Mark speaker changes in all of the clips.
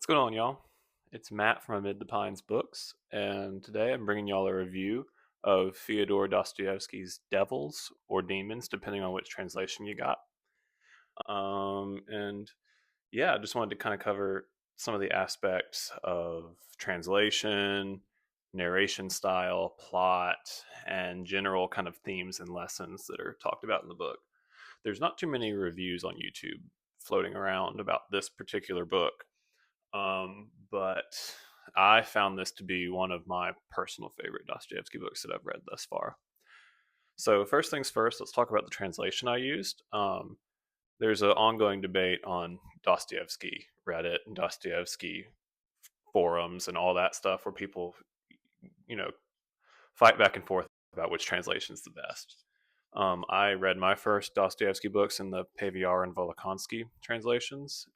Speaker 1: What's going on, y'all? It's Matt from Amid the Pines Books, and today I'm bringing y'all a review of Fyodor Dostoevsky's Devils or Demons, depending on which translation you got. And yeah, I just wanted to kind of cover some of the aspects of translation, narration style, plot, and general kind of themes and lessons that are talked about in the book. There's not too many reviews on YouTube floating around about this particular book, but I found this to be one of my personal favorite Dostoevsky books that I've read thus far. So, first things first, let's talk about the translation I used. There's an ongoing debate on Dostoevsky Reddit and Dostoevsky forums and all that stuff where people, you know, fight back and forth about which translation is the best. I read my first Dostoevsky books in the Paviar and Volokhonsky translations.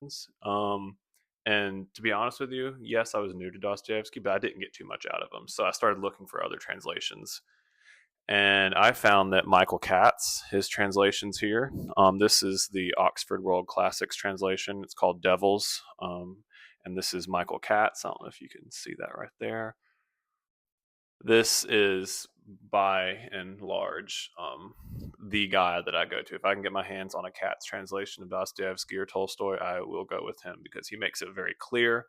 Speaker 1: And to be honest with you, yes, I was new to Dostoevsky, but I didn't get too much out of him. So I started looking for other translations. And I found that Michael Katz, his translations here, this is the Oxford World Classics translation. It's called Devils. And this is Michael Katz. I don't know if you can see that right there. This is by and large the guy that I go to. If I can get my hands on a Katz translation of Dostoevsky or Tolstoy, I will go with him because he makes it very clear.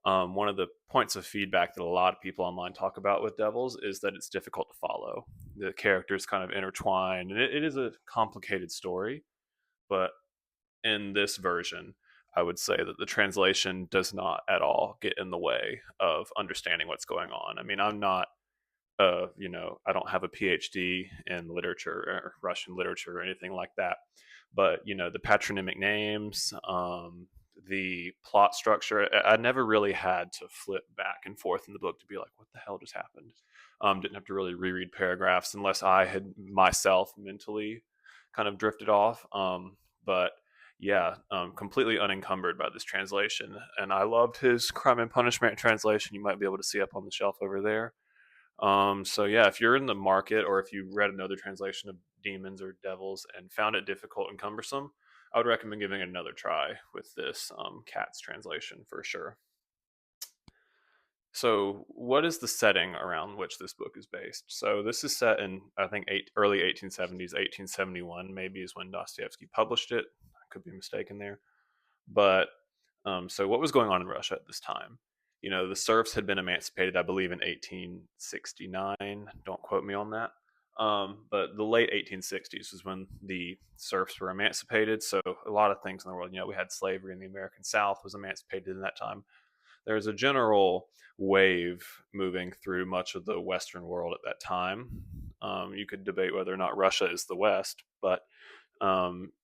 Speaker 1: One of the points of feedback that a lot of people online talk about with Devils is that it's difficult to follow. The characters kind of intertwine, and it is a complicated story. But in this version, I would say that the translation does not at all get in the way of understanding what's going on. I mean, I'm not I don't have a PhD in literature or Russian literature or anything like that. But, the patronymic names, the plot structure, I never really had to flip back and forth in the book to be like, what the hell just happened? Didn't have to really reread paragraphs unless I had myself mentally kind of drifted off. But yeah, completely unencumbered by this translation. And I loved his Crime and Punishment translation. You might be able to see up on the shelf over there. So yeah, if you're in the market or if you read another translation of Demons or Devils and found it difficult and cumbersome, I would recommend giving it another try with this Cat's translation for sure. So, what is the setting around which this book is based? So, this is set in, I think, early 1870s, 1871, maybe is when Dostoevsky published it. I could be mistaken there. But so, what was going on in Russia at this time? The serfs had been emancipated, I believe, in 1869. Don't quote me on that. But the late 1860s was when the serfs were emancipated. So a lot of things in the world, we had slavery in the American South was emancipated in that time. There's a general wave moving through much of the Western world at that time. You could debate whether or not Russia is the West, but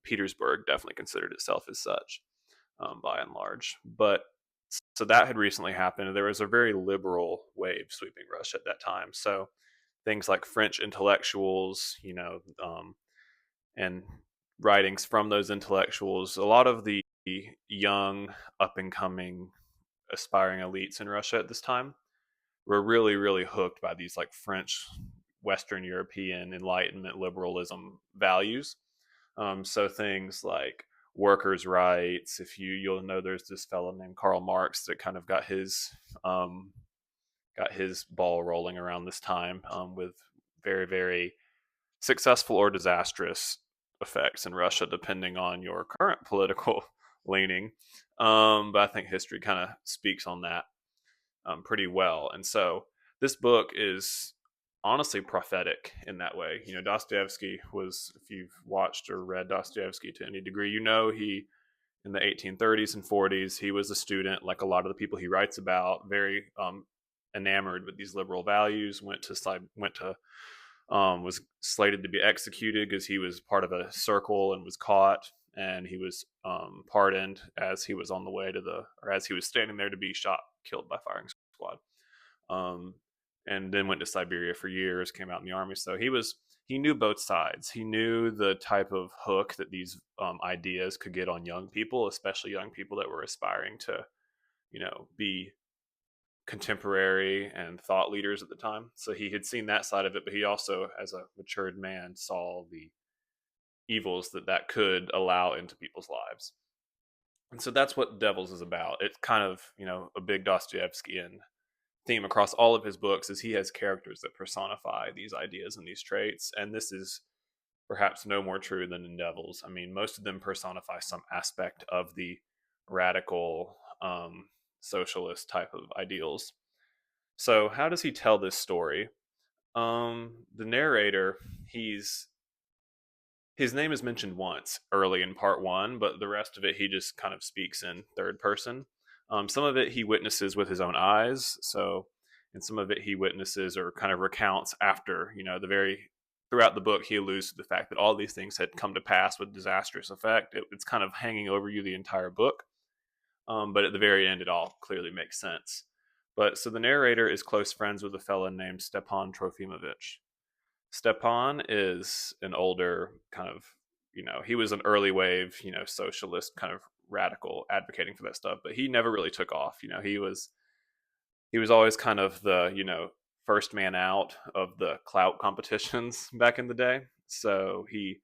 Speaker 1: Petersburg definitely considered itself as such by and large. But so that had recently happened. There was a very liberal wave sweeping Russia at that time. So things like French intellectuals, and writings from those intellectuals, a lot of the young, up and coming, aspiring elites in Russia at this time were really, really hooked by these like French, Western European Enlightenment liberalism values. So things like workers' rights. If you'll know, there's this fellow named Karl Marx that kind of got his ball rolling around this time with very, very successful or disastrous effects in Russia, depending on your current political leaning. But I think history kind of speaks on that pretty well. And so this book is honestly prophetic in that way. Dostoevsky was, if you've watched or read Dostoevsky to any degree, he in the 1830s and 40s, he was a student, like a lot of the people he writes about, very enamored with these liberal values. Was slated to be executed because he was part of a circle and was caught, and he was pardoned as he was on the way or as he was standing there to be killed by firing squad. And then went to Siberia for years, came out in the army. So he knew both sides. He knew the type of hook that these ideas could get on young people, especially young people that were aspiring to, be contemporary and thought leaders at the time. So he had seen that side of it, but he also, as a matured man, saw the evils that could allow into people's lives. And so that's what Devils is about. It's kind of, a big Dostoevskian theme across all of his books is he has characters that personify these ideas and these traits. And this is perhaps no more true than in Devils. I mean, most of them personify some aspect of the radical socialist type of ideals. So, how does he tell this story? The narrator, he's his name is mentioned once early in part one, but the rest of it he just kind of speaks in third person. Some of it he witnesses with his own eyes, and some of it he witnesses or kind of recounts after, the very throughout the book he alludes to the fact that all these things had come to pass with disastrous effect. It's kind of hanging over you the entire book, but at the very end it all clearly makes sense. But so the narrator is close friends with a fellow named Stepan Trofimovich. Stepan is an older kind of, he was an early wave, socialist kind of radical advocating for that stuff, but he never really took off. He was always kind of the, first man out of the clout competitions back in the day. So he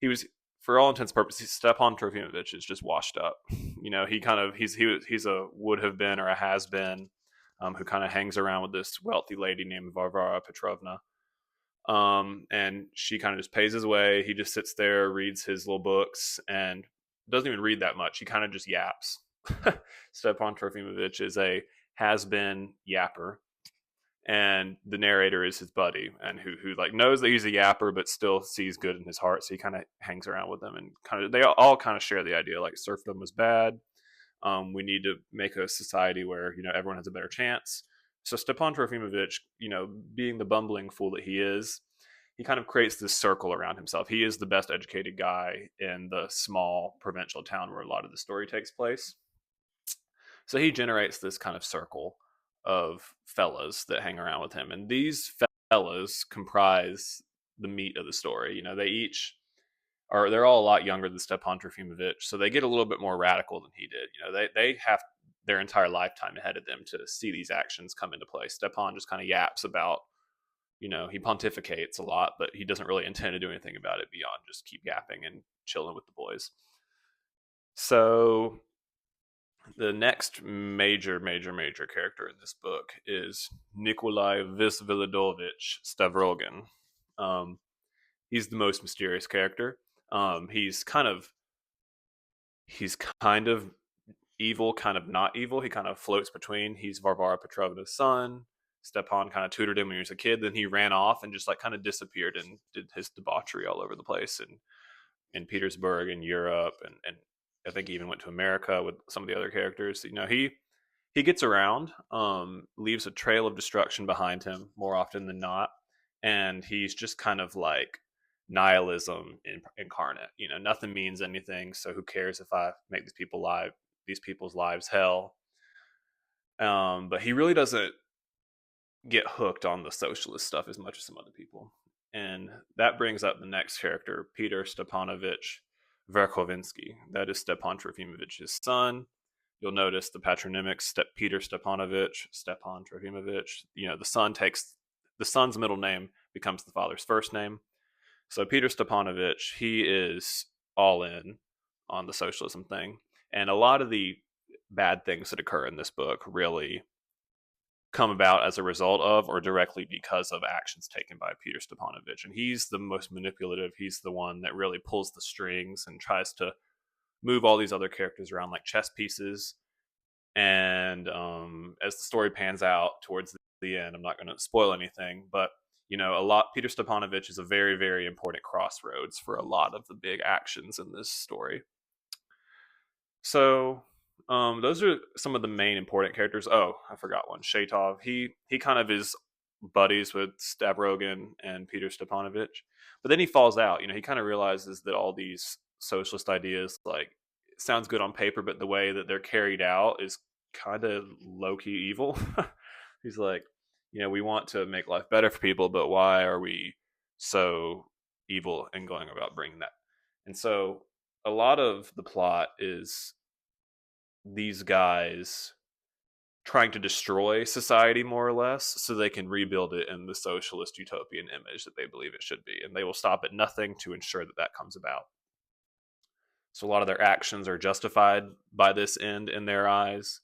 Speaker 1: was, for all intents and purposes, Stepan Trofimovich is just washed up. He kind of he's a would have been or a has been, who kind of hangs around with this wealthy lady named Varvara Petrovna, and she kind of just pays his way. He just sits there, reads his little books, and doesn't even read that much. He kind of just yaps. Stepan Trofimovich is a has-been yapper, and the narrator is his buddy, and who like knows that he's a yapper, but still sees good in his heart. So he kind of hangs around with them, and kind of they all kind of share the idea like serfdom was bad. We need to make a society where everyone has a better chance. So Stepan Trofimovich, being the bumbling fool that he is, he kind of creates this circle around himself. He is the best educated guy in the small provincial town where a lot of the story takes place. So he generates this kind of circle of fellas that hang around with him. And these fellas comprise the meat of the story. They each they're all a lot younger than Stepan Trofimovich, so they get a little bit more radical than he did. They have their entire lifetime ahead of them to see these actions come into play. Stepan just kind of yaps about, he pontificates a lot, but he doesn't really intend to do anything about it beyond just keep yapping and chilling with the boys. So the next major character in this book is Nikolai Visvilidovich Stavrogin. Um, he's the most mysterious character. He's kind of evil, kind of not evil. He kind of floats between. He's Varvara Petrovna's son. Stepan kind of tutored him when he was a kid. Then he ran off and just like kind of disappeared and did his debauchery all over the place and in Petersburg and Europe and I think he even went to America with some of the other characters. He gets around, leaves a trail of destruction behind him more often than not, and he's just kind of like nihilism incarnate. Nothing means anything, so who cares if I make these people's lives hell? But he really doesn't get hooked on the socialist stuff as much as some other people. And that brings up the next character, Peter Stepanovich Verkhovinsky. That is Stepan Trofimovich's son. You'll notice the patronymics, Peter Stepanovich, Stepan Trofimovich. The son's middle name becomes the father's first name. So Peter Stepanovich, he is all in on the socialism thing. And a lot of the bad things that occur in this book really come about as a result of or directly because of actions taken by Peter Stepanovich. And he's the most manipulative. He's the one that really pulls the strings and tries to move all these other characters around like chess pieces. And as the story pans out towards the end, I'm not going to spoil anything, but Peter Stepanovich is a very, very important crossroads for a lot of the big actions in this story. So those are some of the main important characters. Oh, I forgot one. Shatov. He kind of is buddies with Stavrogin and Peter Stepanovich, but then he falls out. He kind of realizes that all these socialist ideas like sounds good on paper, but the way that they're carried out is kind of low key evil. He's like, we want to make life better for people, but why are we so evil and going about bringing that? And so a lot of the plot is these guys trying to destroy society more or less so they can rebuild it in the socialist utopian image that they believe it should be, and they will stop at nothing to ensure that that comes about. So a lot of their actions are justified by this end in their eyes.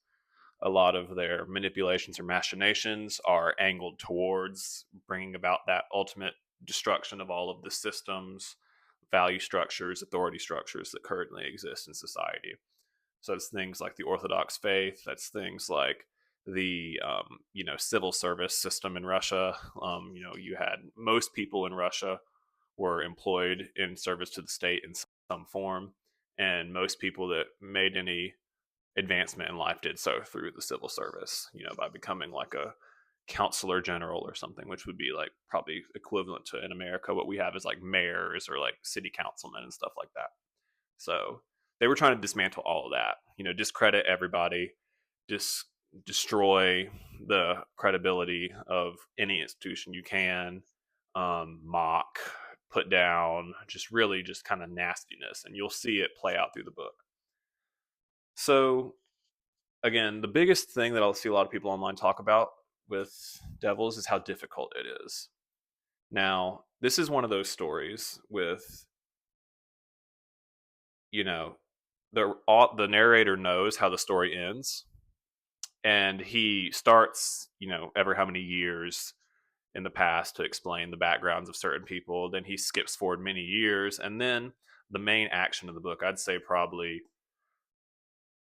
Speaker 1: A lot of their manipulations or machinations are angled towards bringing about that ultimate destruction of all of the systems, value structures, authority structures that currently exist in society. So it's things like the Orthodox faith. That's things like the civil service system in Russia. You had most people in Russia were employed in service to the state in some form, and most people that made any advancement in life did so through the civil service. By becoming like a counselor general or something, which would be like probably equivalent to in America what we have is like mayors or like city councilmen and stuff like that. So they were trying to dismantle all of that, discredit everybody, just destroy the credibility of any institution you can, mock, put down, just really just kind of nastiness. And you'll see it play out through the book. So, again, the biggest thing that I'll see a lot of people online talk about with Devils is how difficult it is. Now, this is one of those stories with, you know, the narrator knows how the story ends, and he starts, ever how many years in the past to explain the backgrounds of certain people. Then he skips forward many years, and then the main action of the book, I'd say probably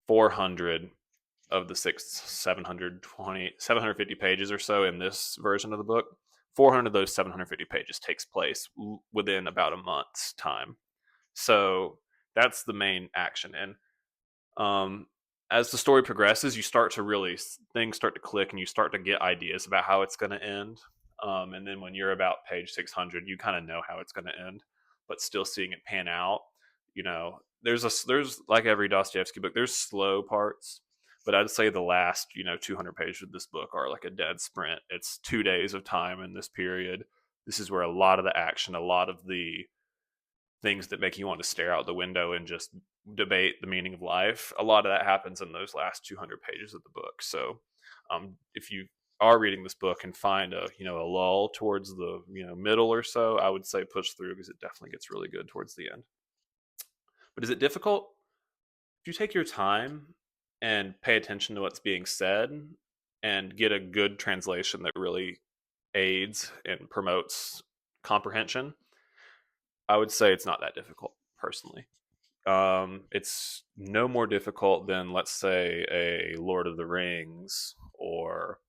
Speaker 1: 400 of the 750 pages or so in this version of the book. 400 of those 750 pages takes place within about a month's time. So that's the main action. And as the story progresses, you start to really, things start to click and you start to get ideas about how it's going to end. And then when you're about page 600, you kind of know how it's going to end, but still seeing it pan out, there's like every Dostoevsky book, there's slow parts, but I'd say the last, 200 pages of this book are like a dead sprint. It's 2 days of time in this period. This is where a lot of the action, a lot of the things that make you want to stare out the window and just debate the meaning of life, a lot of that happens in those last 200 pages of the book. So if you are reading this book and find a lull towards the middle or so, I would say push through, because it definitely gets really good towards the end. But is it difficult? If you take your time and pay attention to what's being said and get a good translation that really aids and promotes comprehension, I would say it's not that difficult, personally. It's no more difficult than, let's say, a Lord of the Rings or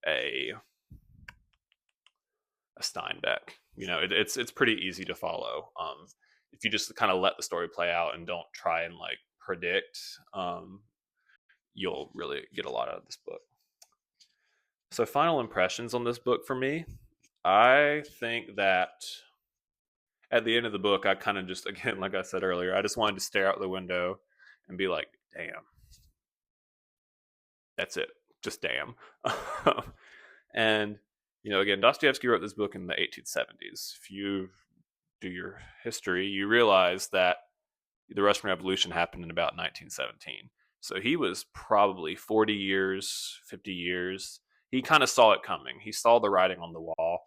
Speaker 1: a Steinbeck. It's pretty easy to follow. If you just kind of let the story play out and don't try and like predict, you'll really get a lot out of this book. So, final impressions on this book for me, I think that at the end of the book, I kind of just, again, like I said earlier, I just wanted to stare out the window and be like, damn, that's it. Just damn. And, again, Dostoevsky wrote this book in the 1870s. If you do your history, you realize that the Russian Revolution happened in about 1917. So he was probably 40 years, 50 years. He kind of saw it coming. He saw the writing on the wall.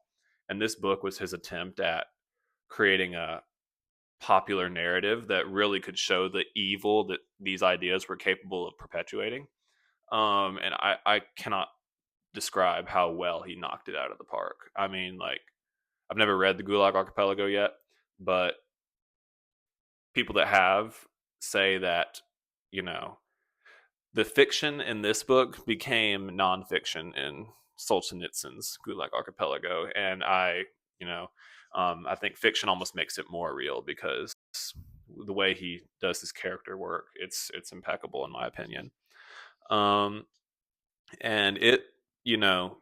Speaker 1: And this book was his attempt at creating a popular narrative that really could show the evil that these ideas were capable of perpetuating. And I cannot describe how well he knocked it out of the park. I mean, like, I've never read the Gulag Archipelago yet, but people that have say that, the fiction in this book became nonfiction in Solzhenitsyn's Gulag Archipelago. And I think fiction almost makes it more real, because the way he does his character work, it's impeccable in my opinion. And you know,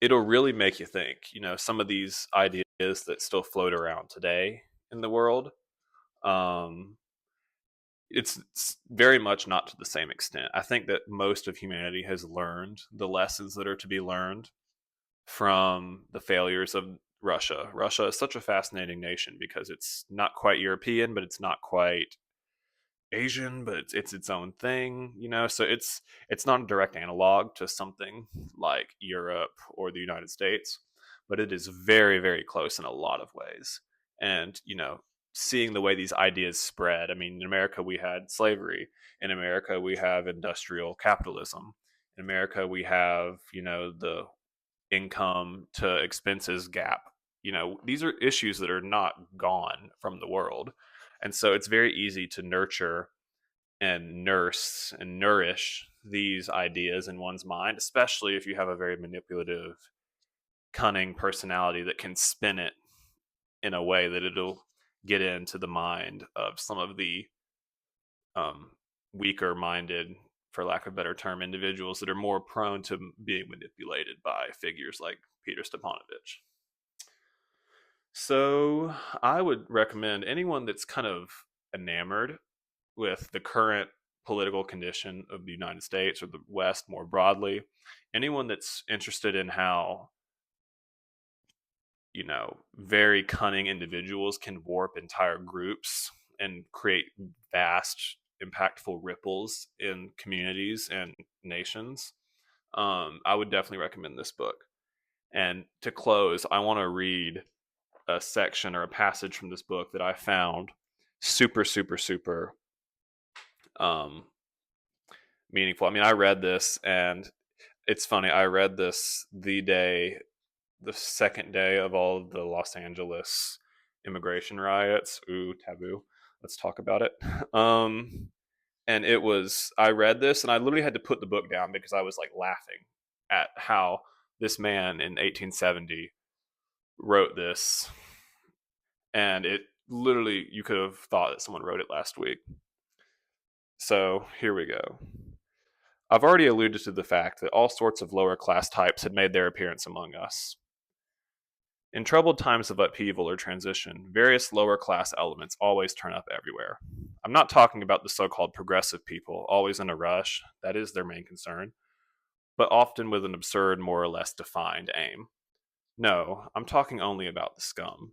Speaker 1: it'll really make you think. Some of these ideas that still float around today in the world, it's very much not to the same extent. I think that most of humanity has learned the lessons that are to be learned from the failures of Russia. Russia is such a fascinating nation because it's not quite European, but it's not quite Asian, but it's its own thing, So it's not a direct analog to something like Europe or the United States, but it is very, very close in a lot of ways. And seeing the way these ideas spread. I mean, in America, we had slavery. In America, we have industrial capitalism. In America, we have, the income to expenses gap. These are issues that are not gone from the world. And so it's very easy to nurture and nurse and nourish these ideas in one's mind, especially if you have a very manipulative, cunning personality that can spin it in a way that it'll get into the mind of some of the um, weaker minded, for lack of a better term, individuals that are more prone to being manipulated by figures like Peter Stepanovich. So I would recommend anyone that's kind of enamored with the current political condition of the United States or the West more broadly, anyone that's interested in how, very cunning individuals can warp entire groups and create vast, impactful ripples in communities and nations, I would definitely recommend this book. And to close, I want to read a section or a passage from this book that I found super, super, super um, meaningful. I mean, I read this, and it's funny. I read this the second day of all of the Los Angeles immigration riots. Ooh, taboo. Let's talk about it. And I read this, and I literally had to put the book down because I was like laughing at how this man in 1870 wrote this, and it literally, you could have thought that someone wrote it last week. So here we go. I've already alluded to the fact that all sorts of lower class types had made their appearance among us. In troubled times of upheaval or transition, various lower class elements always turn up everywhere. I'm not talking about the so called progressive people, always in a rush, that is their main concern, but often with an absurd, more or less defined aim. No, I'm talking only about the scum.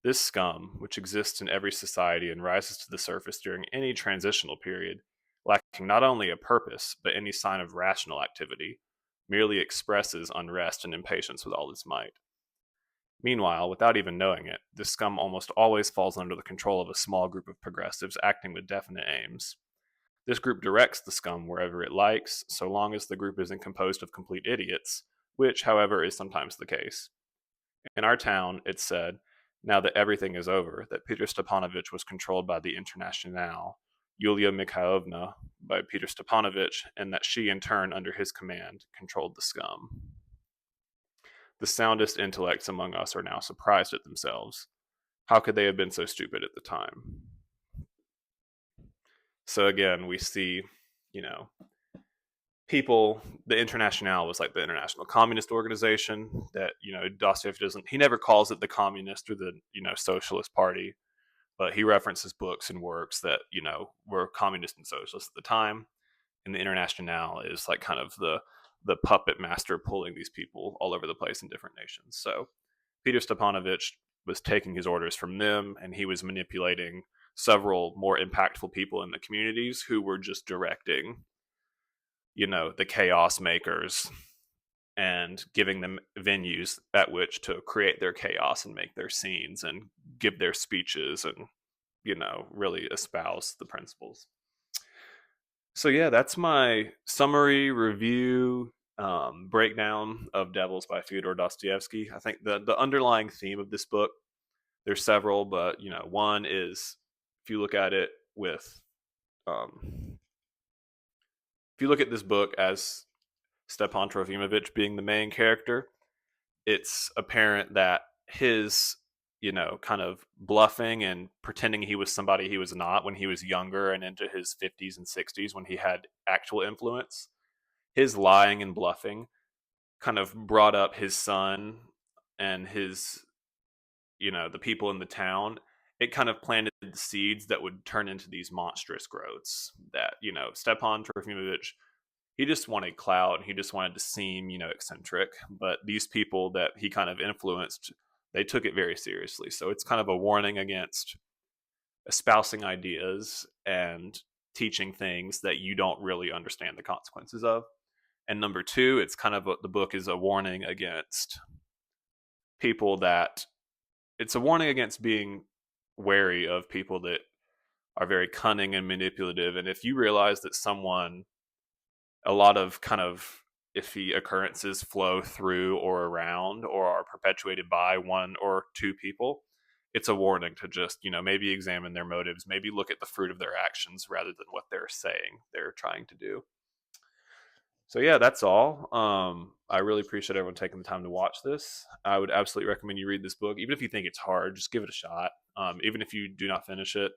Speaker 1: This scum, which exists in every society and rises to the surface during any transitional period, lacking not only a purpose, but any sign of rational activity, merely expresses unrest and impatience with all its might. Meanwhile, without even knowing it, this scum almost always falls under the control of a small group of progressives acting with definite aims. This group directs the scum wherever it likes, so long as the group isn't composed of complete idiots, which, however, is sometimes the case. In our town, it's said, now that everything is over, that Peter Stepanovich was controlled by the Internationale, Yulia Mikhailovna by Peter Stepanovich, and that she, in turn, under his command, controlled the scum. The soundest intellects among us are now surprised at themselves. How could they have been so stupid at the time? So again, we see, you know, people, the Internationale was like the international communist organization that, Dostoevsky he never calls it the communist or the, socialist party, but he references books and works that, were communist and socialist at the time. And the Internationale is like kind of the puppet master pulling these people all over the place in different nations. So Peter Stepanovich was taking his orders from them, and he was manipulating several more impactful people in the communities who were just directing, the chaos makers and giving them venues at which to create their chaos and make their scenes and give their speeches and, really espouse the principles. So yeah, that's my summary review breakdown of Devils by Fyodor Dostoevsky. I think the underlying theme of this book, there's several, but one is, if you look at it with um, if you look at this book as Stepan Trofimovich being the main character, it's apparent that his, kind of bluffing and pretending he was somebody he was not when he was younger and into his 50s and 60s when he had actual influence, his lying and bluffing kind of brought up his son and his, the people in the town. It kind of planted the seeds that would turn into these monstrous growths that, Stepan Trofimovich, he just wanted clout. He just wanted to seem, eccentric. But these people that he kind of influenced, they took it very seriously. So it's kind of a warning against espousing ideas and teaching things that you don't really understand the consequences of. And number two, it's kind of the book is a warning against people that it's a warning against being wary of people that are very cunning and manipulative. And if you realize that a lot of kind of iffy occurrences flow through or around or are perpetuated by one or two people, it's a warning to just, maybe examine their motives, maybe look at the fruit of their actions rather than what they're saying they're trying to do. So yeah, that's all. I really appreciate everyone taking the time to watch this. I would absolutely recommend you read this book. Even if you think it's hard, just give it a shot. Even if you do not finish it,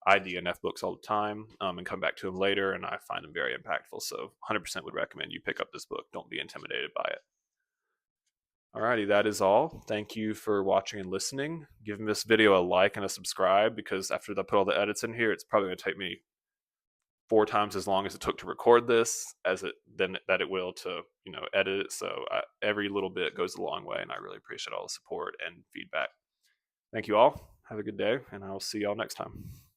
Speaker 1: I DNF books all the time, and come back to them later, and I find them very impactful. So 100% would recommend you pick up this book. Don't be intimidated by it. Alrighty, that is all. Thank you for watching and listening. Give this video a like and a subscribe, because after I put all the edits in here, it's probably going to take me 4 times as long as it took to record this as it then that it will to edit it. So every little bit goes a long way, and I really appreciate all the support and feedback. Thank you all. Have a good day, and I will see y'all next time.